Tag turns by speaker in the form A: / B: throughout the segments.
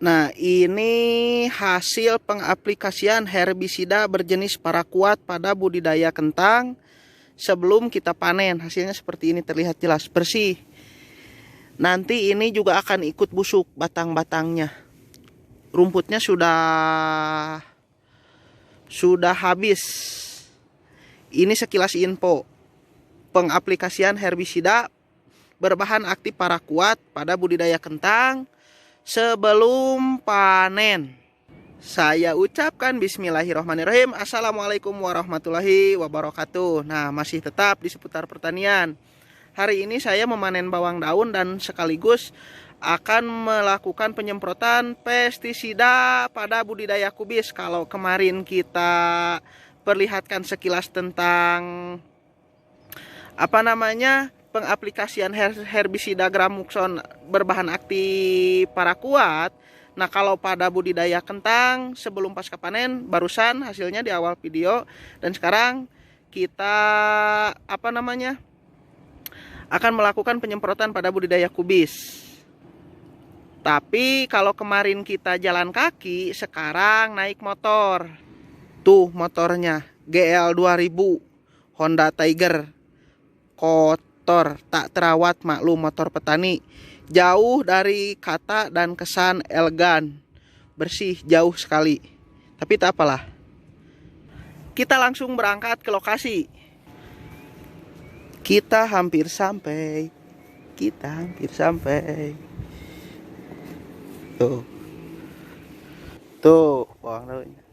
A: Nah, ini hasil pengaplikasian herbisida berjenis paraquat pada budidaya kentang sebelum kita panen. Hasilnya seperti ini, terlihat jelas bersih. Nanti ini juga akan ikut busuk batang-batangnya. Rumputnya sudah habis. Ini sekilas info pengaplikasian herbisida berbahan aktif paraquat pada budidaya kentang sebelum panen. Saya ucapkan bismillahirrahmanirrahim. Assalamualaikum warahmatullahi wabarakatuh. Nah, masih tetap di seputar pertanian. Hari ini saya memanen bawang daun dan sekaligus akan melakukan penyemprotan pestisida pada budidaya kubis. Kalau kemarin kita perlihatkan sekilas tentang pengaplikasian herbisida Gramuxone berbahan aktif paraquat. Nah, kalau pada budidaya kentang sebelum pasca panen barusan hasilnya di awal video, dan sekarang kita akan melakukan penyemprotan pada budidaya kubis. Tapi kalau kemarin kita jalan kaki, sekarang naik motor. Tuh motornya GL 2000 Honda Tiger, kotor, tak terawat, maklum motor petani. Jauh dari kata dan kesan elegan, bersih jauh sekali. Tapi tak apalah, kita langsung berangkat ke lokasi. Kita hampir sampai. Tuh bawang daunnya.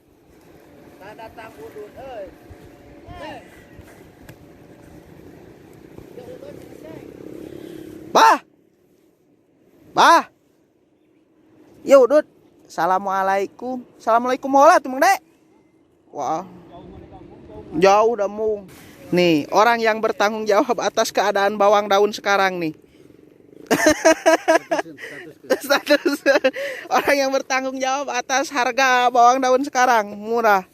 A: Datang udun, Bah. Yo, Dut. Assalamualaikum. Assalamualaikum warahmatullahi wabarakatuh, Dek. Wah. Jauh dah mung. Nih, orang yang bertanggung jawab atas keadaan bawang daun sekarang nih. Status. Orang yang bertanggung jawab atas harga bawang daun sekarang murah.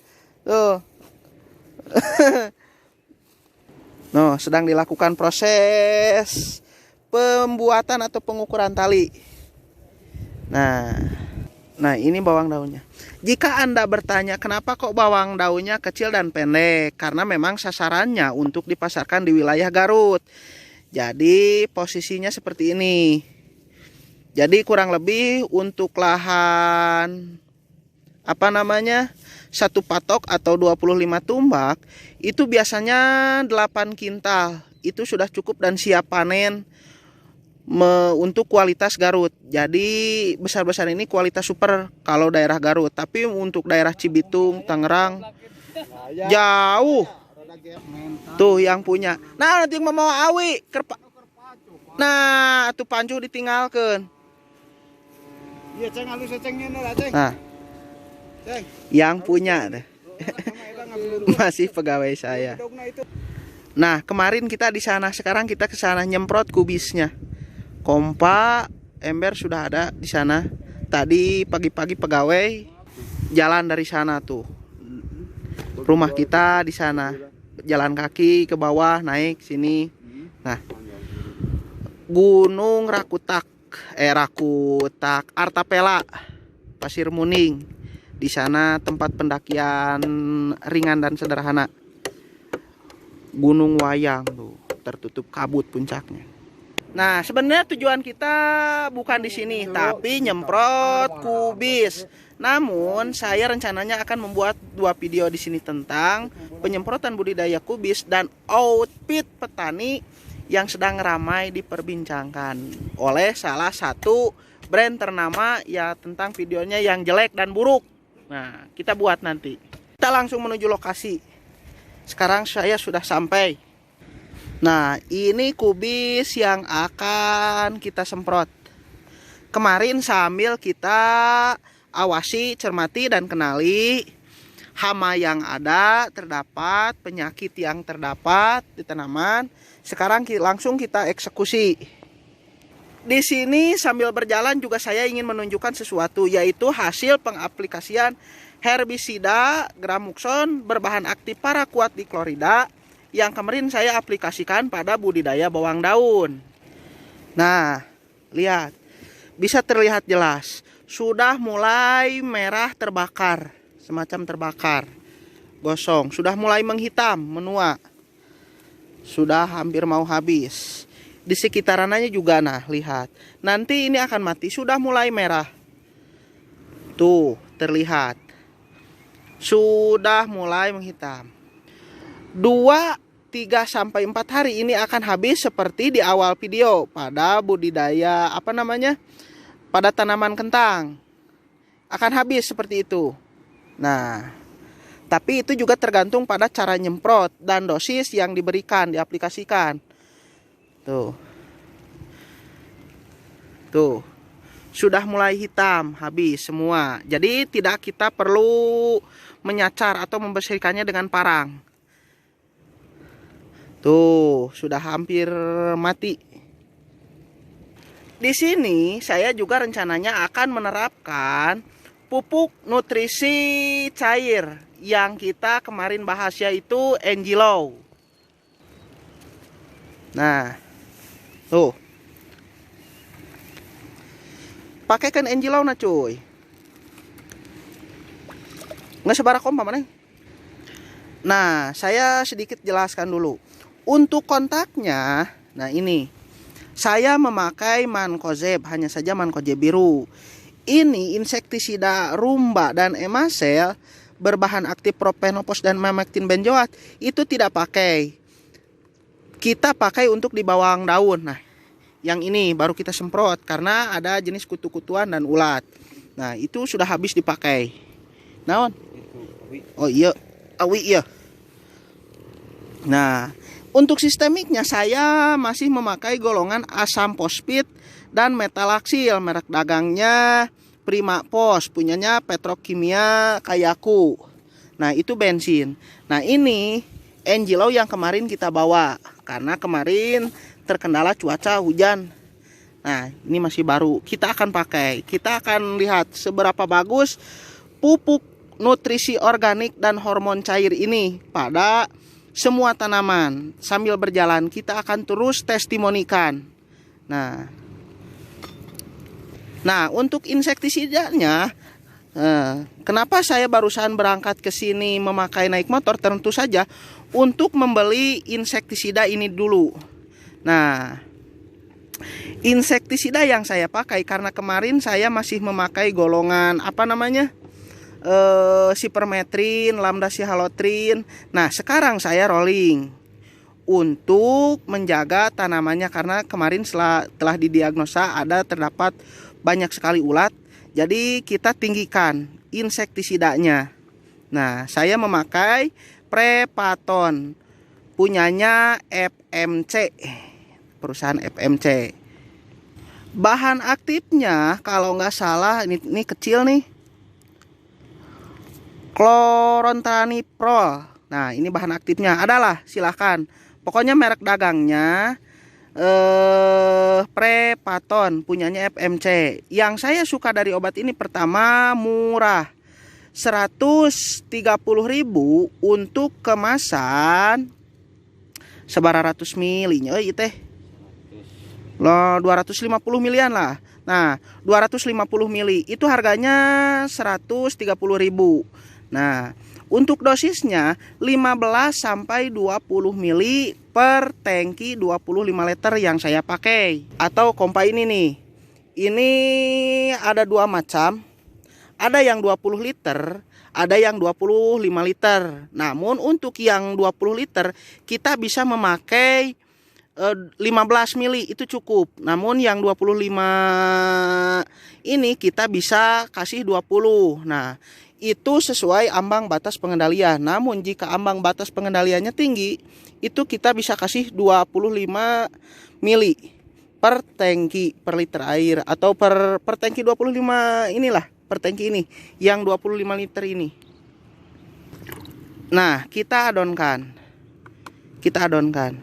A: Tuh. No, sedang dilakukan proses pembuatan atau pengukuran tali. Nah ini bawang daunnya. Jika Anda bertanya kenapa kok bawang daunnya kecil dan pendek, karena memang sasarannya untuk dipasarkan di wilayah Garut. Jadi posisinya seperti ini. Jadi kurang lebih untuk lahan satu patok atau 25 tumbak itu biasanya 8 kintal. Itu sudah cukup dan siap panen untuk kualitas Garut. Jadi besar-besar ini kualitas super kalau daerah Garut. Tapi untuk daerah Cibitung, Tangerang jauh. Tuh yang punya. Nah, nanti mau awi nah, tuh pancu ditinggalkan.
B: Iya, ceng halus cengnya nih, ceng.
A: Nah, yang punya deh. Masih pegawai saya. Nah, kemarin kita di sana, sekarang kita ke sana nyemprot kubisnya. Kompa, ember sudah ada di sana. Tadi pagi-pagi pegawai jalan dari sana tuh. Rumah kita di sana. Jalan kaki ke bawah, naik sini. Nah, Gunung Rakutak, Artapela, Pasir Muning. Di sana tempat pendakian ringan dan sederhana. Gunung Wayang tuh, tertutup kabut puncaknya. Nah, sebenarnya tujuan kita bukan di sini, tapi nyemprot kubis. Namun, saya rencananya akan membuat 2 video di sini tentang penyemprotan budidaya kubis dan outfit petani yang sedang ramai diperbincangkan oleh salah satu brand ternama ya, tentang videonya yang jelek dan buruk. Nah, kita buat nanti. Kita langsung menuju lokasi. Sekarang saya sudah sampai. Nah, ini kubis yang akan kita semprot. Kemarin sambil kita awasi, cermati, dan kenali hama yang terdapat, penyakit yang terdapat di tanaman. Sekarang langsung kita eksekusi. Di sini sambil berjalan juga saya ingin menunjukkan sesuatu, yaitu hasil pengaplikasian herbisida Gramuxone berbahan aktif paraquat diklorida yang kemarin saya aplikasikan pada budidaya bawang daun. Nah, lihat, bisa terlihat jelas sudah mulai merah terbakar, semacam terbakar, gosong, sudah mulai menghitam, menua, sudah hampir mau habis. Di sekitarannya juga, nah lihat, nanti ini akan mati, sudah mulai merah. Tuh, terlihat. Sudah mulai menghitam. 2, 3 sampai 4 hari ini akan habis seperti di awal video pada budidaya pada tanaman kentang. Akan habis seperti itu. Nah, tapi itu juga tergantung pada cara nyemprot dan dosis yang diberikan, diaplikasikan. Tuh. Tuh. Sudah mulai hitam, habis semua. Jadi tidak kita perlu menyacar atau membersihkannya dengan parang. Tuh, sudah hampir mati. Di sini saya juga rencananya akan menerapkan pupuk nutrisi cair yang kita kemarin bahas, yaitu Engilo. Nah, tuh. Pakaikan Engilo na cuy. Nggak sebarak kompa mana? Nah, saya sedikit jelaskan dulu. Untuk kontaknya, nah ini. Saya memakai Mancozeb, hanya saja Mancozeb biru. Ini insektisida rumba dan emasel berbahan aktif propenopos dan memectin benzoat. Itu tidak pakai. Kita pakai untuk di bawang daun. Nah, yang ini baru kita semprot karena ada jenis kutu-kutuan dan ulat. Nah, itu sudah habis dipakai. Naon? Oh iya, awi iya. Nah, untuk sistemiknya saya masih memakai golongan asam fosfit dan metalaksil, merek dagangnya Prima Pos, punyanya Petrokimia Kayaku. Nah, itu bensin. Nah, ini Engilo yang kemarin kita bawa karena kemarin terkendala cuaca hujan. Nah, ini masih baru. Kita akan pakai. Kita akan lihat seberapa bagus pupuk nutrisi organik dan hormon cair ini pada semua tanaman. Sambil berjalan kita akan terus testimonikan. Nah, untuk insektisidanya, kenapa saya barusan berangkat ke sini memakai naik motor? Tentu saja untuk membeli insektisida ini dulu. Nah, insektisida yang saya pakai karena kemarin saya masih memakai golongan Sipermetrin, Lambda-Cihalotrin. Nah, sekarang saya rolling untuk menjaga tanamannya karena kemarin telah didiagnosa terdapat banyak sekali ulat. Jadi kita tinggikan insektisidanya. Nah, saya memakai Prepaton punyanya FMC, perusahaan FMC. Bahan aktifnya kalau nggak salah ini kecil nih, Chlorantraniliprol. Nah, ini bahan aktifnya adalah, silahkan. Pokoknya merek dagangnya Prepaton punyanya FMC. Yang saya suka dari obat ini, pertama murah, 130.000 untuk kemasan seberapa ratus milinya teh. Loh, 250 milian lah. Nah, 250 mili itu harganya 130.000. Nah, untuk dosisnya 15 sampai 20 mili per tangki 25 liter yang saya pakai. Atau kompa ini nih. Ini ada dua macam. Ada yang 20 liter, ada yang 25 liter. Namun untuk yang 20 liter kita bisa memakai 15 mili itu cukup. Namun yang 25 ini kita bisa kasih 20. Nah, itu sesuai ambang batas pengendalian. Namun jika ambang batas pengendaliannya tinggi, itu kita bisa kasih 25 mili per tangki per liter air, atau per tangki 25 inilah, per tangki ini yang 25 liter ini. Nah, kita adonkan. Kita adonkan.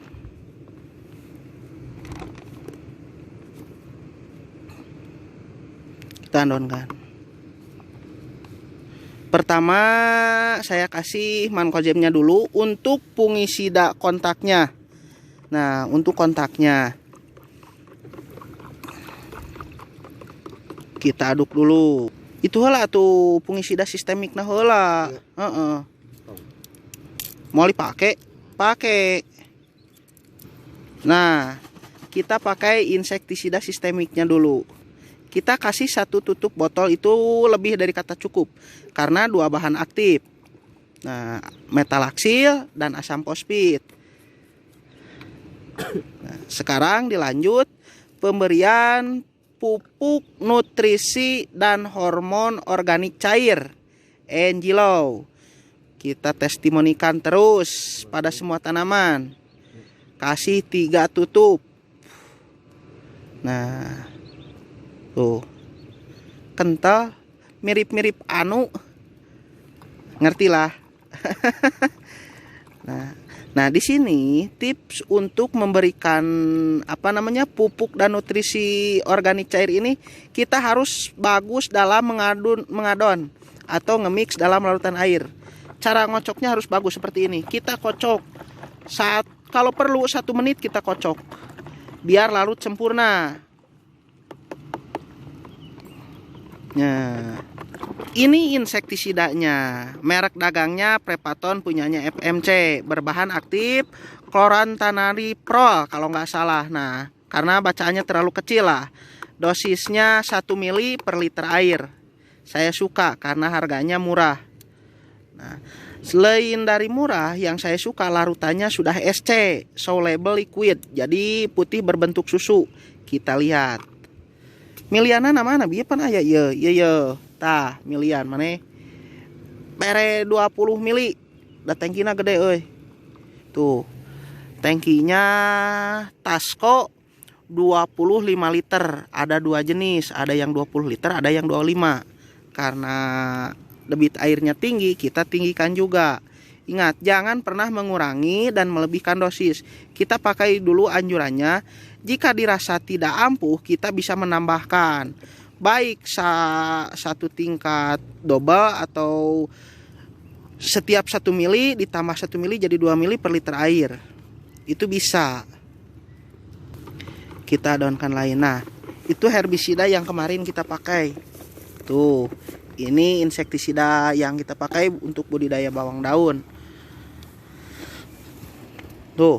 A: Pertama saya kasih Mancozebnya dulu untuk fungisida kontaknya. Nah, untuk kontaknya Kita aduk dulu. Itu heula tuh fungisida sistemik nah heula. Heeh. Mau dipakai? Pakai. Nah, kita pakai insektisida sistemiknya dulu. Kita kasih 1 tutup botol, itu lebih dari kata cukup karena 2 bahan aktif. Nah, metalaksil dan asam fosfit. Nah, sekarang dilanjut pemberian pupuk nutrisi dan hormon organik cair NGLO. Kita testimonikan terus pada semua tanaman. Kasih 3 tutup. Nah, tuh kental, mirip-mirip anu, ngerti lah. Nah, di sini tips untuk memberikan pupuk dan nutrisi organik cair ini, kita harus bagus dalam mengadon atau ngemix dalam larutan air. Cara ngocoknya harus bagus seperti ini. Kita kocok kalau perlu 1 menit kita kocok biar larut sempurna. Nah, ini insektisidanya, merek dagangnya Prepaton, punyanya FMC, berbahan aktif chlorantraniliprol kalau nggak salah. Nah, karena bacaannya terlalu kecil lah, dosisnya 1 mili per liter air. Saya suka karena harganya murah. Nah, selain dari murah, yang saya suka larutannya sudah SC, soluble liquid, jadi putih berbentuk susu. Kita lihat miliana mana bieu pan aya ye tah milian maneh bere 20 mili da tangkina gede euy. Tuh tangkinya Tasco 25 liter, ada 2 jenis, ada yang 20 liter, ada yang 25. Karena debit airnya tinggi, kita tinggikan juga. Ingat, jangan pernah mengurangi dan melebihkan dosis. Kita pakai dulu anjurannya. Jika dirasa tidak ampuh, kita bisa menambahkan. Baik 1 tingkat double atau setiap 1 mili ditambah 1 mili jadi 2 mili per liter air. Itu bisa. Kita adonkan lain. Nah, itu herbisida yang kemarin kita pakai. Tuh, ini insektisida yang kita pakai untuk budidaya bawang daun. Tuh.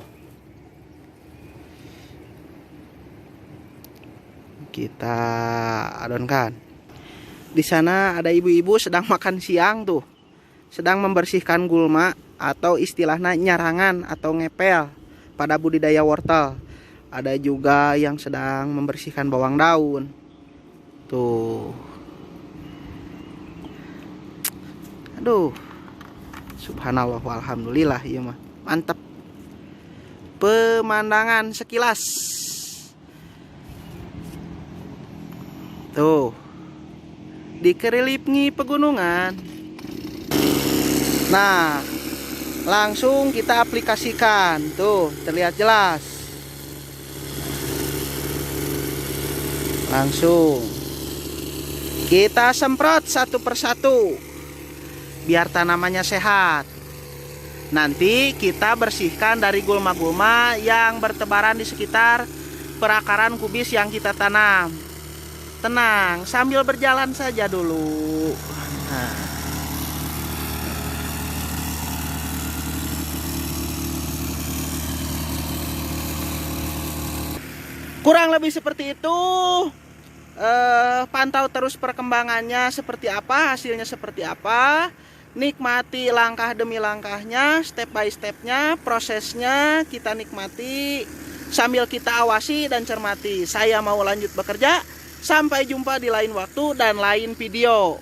A: Kita adonkan. Di sana ada ibu-ibu sedang makan siang tuh. Sedang membersihkan gulma atau istilahnya nyarangan atau ngepel pada budidaya wortel. Ada juga yang sedang membersihkan bawang daun. Tuh. Aduh. Subhanallah walhamdulillah, iya mah. Mantap. Pemandangan sekilas. Tuh. Dikelilingi pegunungan. Nah, langsung kita aplikasikan. Tuh, terlihat jelas. Langsung kita semprot 1 persatu biar tanamannya sehat. Nanti kita bersihkan dari gulma-gulma yang bertebaran di sekitar perakaran kubis yang kita tanam. Tenang, sambil berjalan saja dulu. Nah. Kurang lebih seperti itu. Pantau terus perkembangannya seperti apa, hasilnya seperti apa. Nikmati langkah demi langkahnya, step by stepnya, prosesnya kita nikmati sambil kita awasi dan cermati. Saya mau lanjut bekerja. Sampai jumpa di lain waktu dan lain video.